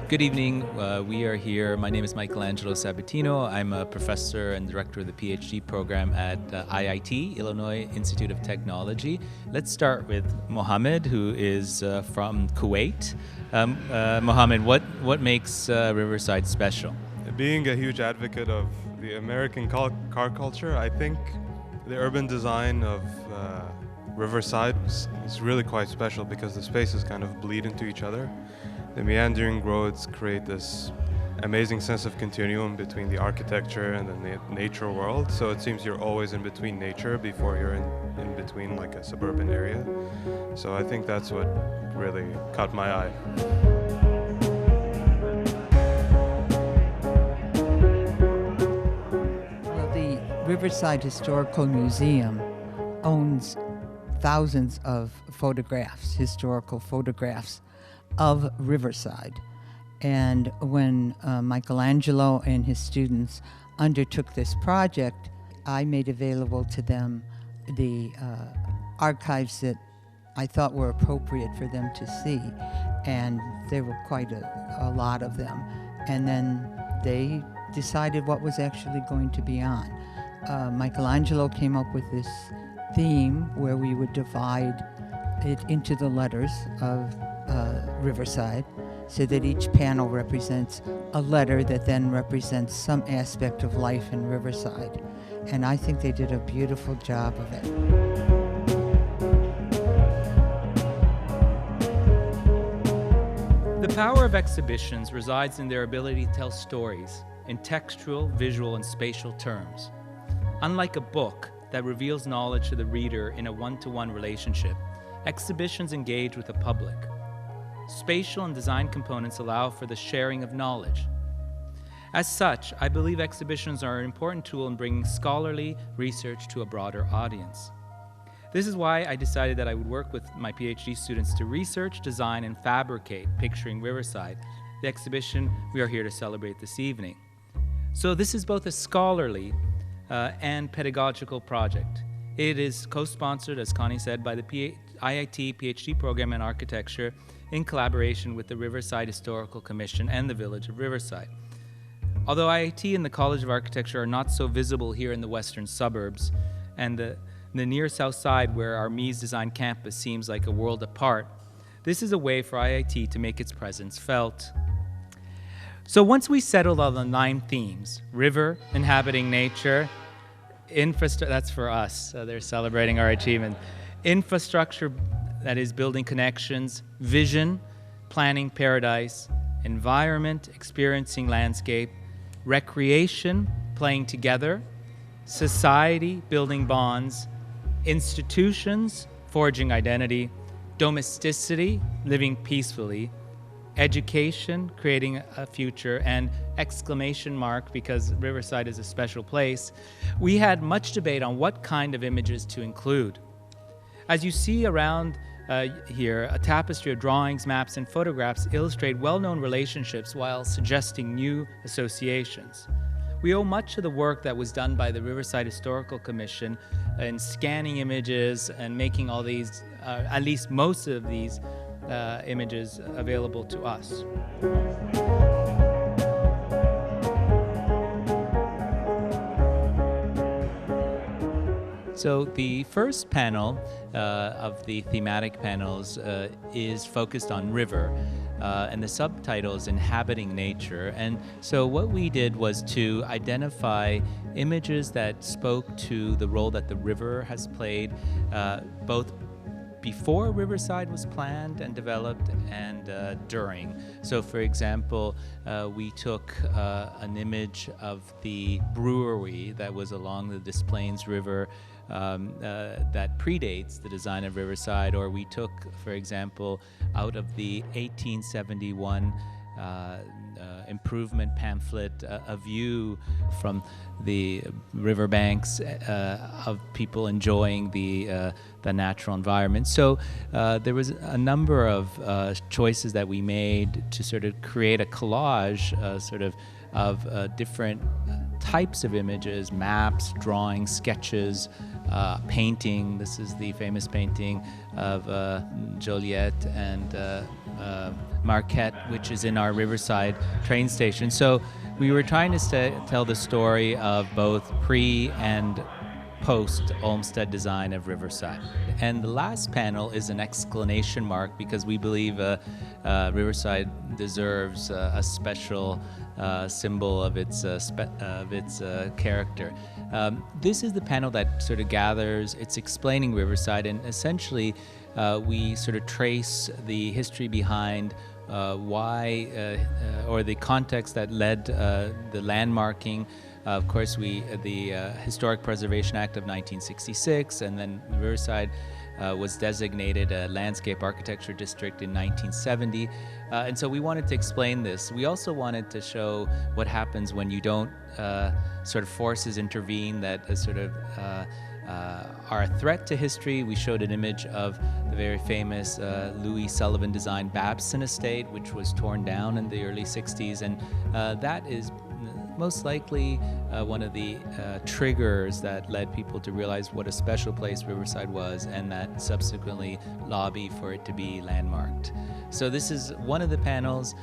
Good evening. We are here. My name is Michelangelo Sabatino. I'm a professor and director of the PhD program at IIT, Illinois Institute of Technology. Let's start with Mohammed, who is from Kuwait. Mohammed, what makes Riverside special? Being a huge advocate of the American car culture, I think the urban design of Riverside is really quite special because the spaces kind of bleed into each other. The meandering roads create this amazing sense of continuum between the architecture and the nature world. So it seems you're always in between nature before you're in between like a suburban area. So I think that's what really caught my eye. Well, the Riverside Historical Museum owns thousands of photographs, historical photographs of Riverside. And when Michelangelo and his students undertook this project, I made available to them the archives that I thought were appropriate for them to see. And there were quite a lot of them. And then they decided what was actually going to be on. Michelangelo came up with this theme where we would divide it into the letters of Riverside, so that each panel represents a letter that then represents some aspect of life in Riverside. And I think they did a beautiful job of it. The power of exhibitions resides in their ability to tell stories in textual, visual, and spatial terms. Unlike a book that reveals knowledge to the reader in a one-to-one relationship, exhibitions engage with the public. Spatial and design components allow for the sharing of knowledge. As such, I believe exhibitions are an important tool in bringing scholarly research to a broader audience. This is why I decided that I would work with my PhD students to research, design, and fabricate Picturing Riverside, the exhibition we are here to celebrate this evening. So this is both a scholarly and pedagogical project. It is co-sponsored, as Connie said, by the IIT PhD program in architecture in collaboration with the Riverside Historical Commission and the Village of Riverside. Although IIT and the College of Architecture are not so visible here in the western suburbs, and the near south side where our Mies Design campus seems like a world apart, this is a way for IIT to make its presence felt. So once we settled on the 9 themes, river, inhabiting nature, infrastructure, that's for us, they're celebrating our achievement, infrastructure, that is building connections, vision, planning paradise, environment, experiencing landscape, recreation, playing together, society, building bonds, institutions, forging identity, domesticity, living peacefully, education, creating a future, and exclamation mark, because Riverside is a special place. We had much debate on what kind of images to include. As you see around here, a tapestry of drawings, maps, and photographs illustrate well-known relationships while suggesting new associations. We owe much of the work that was done by the Riverside Historical Commission in scanning images and making all these, at least most of these images available to us. So the first panel of the thematic panels is focused on river, and the subtitle is Inhabiting Nature. And so what we did was to identify images that spoke to the role that the river has played, both before Riverside was planned and developed and during. So for example, we took an image of the brewery that was along the Des Plaines River that predates the design of Riverside, or we took, for example, out of the 1871 improvement pamphlet, a view from the riverbanks of people enjoying the natural environment. So there was a number of choices that we made to sort of create a collage of different types of images, maps, drawings, sketches, painting. This is the famous painting of Joliet and Marquette, which is in our Riverside train station. So we were trying to tell the story of both pre and post Olmsted design of Riverside. And the last panel is an exclamation mark because we believe Riverside deserves a special symbol of its character. This is the panel that sort of gathers, it's explaining Riverside, and essentially we sort of trace the history behind why or the context that led the landmarking. Of course, the Historic Preservation Act of 1966, and then Riverside was designated a landscape architecture district in 1970. And so we wanted to explain this. We also wanted to show what happens when you don't sort of forces intervene that are a threat to history. We showed an image of the very famous Louis Sullivan designed Babson Estate, which was torn down in the early 60s, and that is most likely one of the triggers that led people to realize what a special place Riverside was, and that subsequently lobby for it to be landmarked. So this is one of the panels.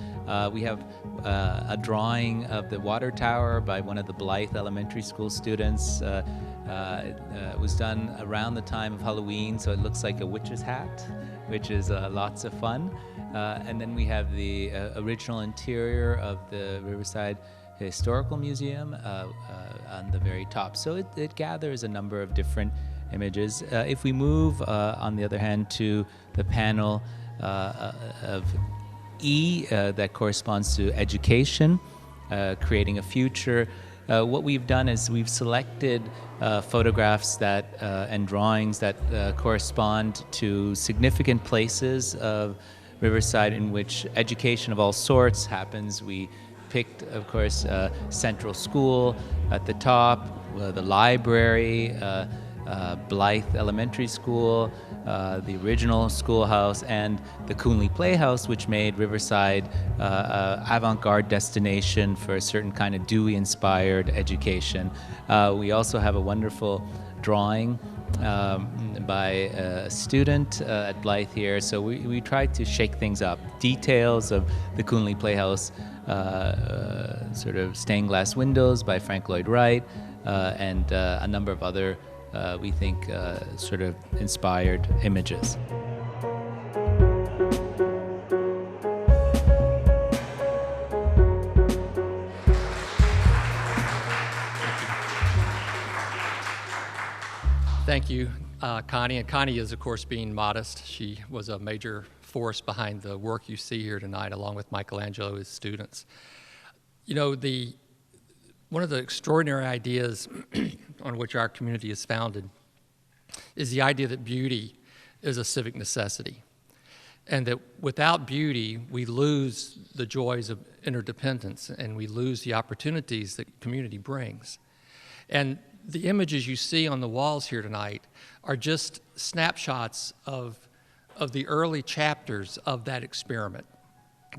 We have a drawing of the water tower by one of the Blythe Elementary School students. It was done around the time of Halloween, so it looks like a witch's hat, which is lots of fun. And then we have the original interior of the Riverside Historical Museum on the very top. So it gathers a number of different images. If we move, on the other hand, to the panel of E that corresponds to education, creating a future, what we've done is we've selected photographs that and drawings that correspond to significant places of Riverside in which education of all sorts happens. We picked, of course, Central School at the top, the library, Blythe Elementary School, the original schoolhouse, and the Coonley Playhouse, which made Riverside avant-garde destination for a certain kind of Dewey-inspired education. We also have a wonderful drawing by a student at Blythe here. So we tried to shake things up. Details of the Coonley Playhouse, sort of stained glass windows by Frank Lloyd Wright, and a number of other, we think, sort of inspired images. Thank you, Connie. And Connie is, of course, being modest. She was a major force behind the work you see here tonight, along with Michelangelo, his students. You know, one of the extraordinary ideas on which our community is founded is the idea that beauty is a civic necessity, and that without beauty, we lose the joys of interdependence, and we lose the opportunities that community brings. And the images you see on the walls here tonight are just snapshots of the early chapters of that experiment,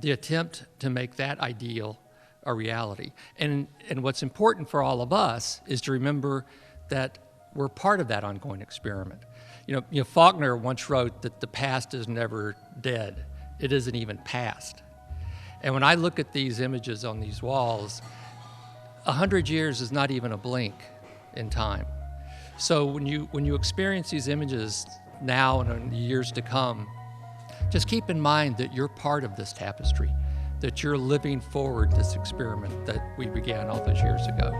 the attempt to make that ideal a reality. And what's important for all of us is to remember that we're part of that ongoing experiment. You know, Faulkner once wrote that the past is never dead. It isn't even past. And when I look at these images on these walls, 100 years is not even a blink in time. So when you experience these images now and in the years to come, just keep in mind that you're part of this tapestry, that you're living forward this experiment that we began all those years ago.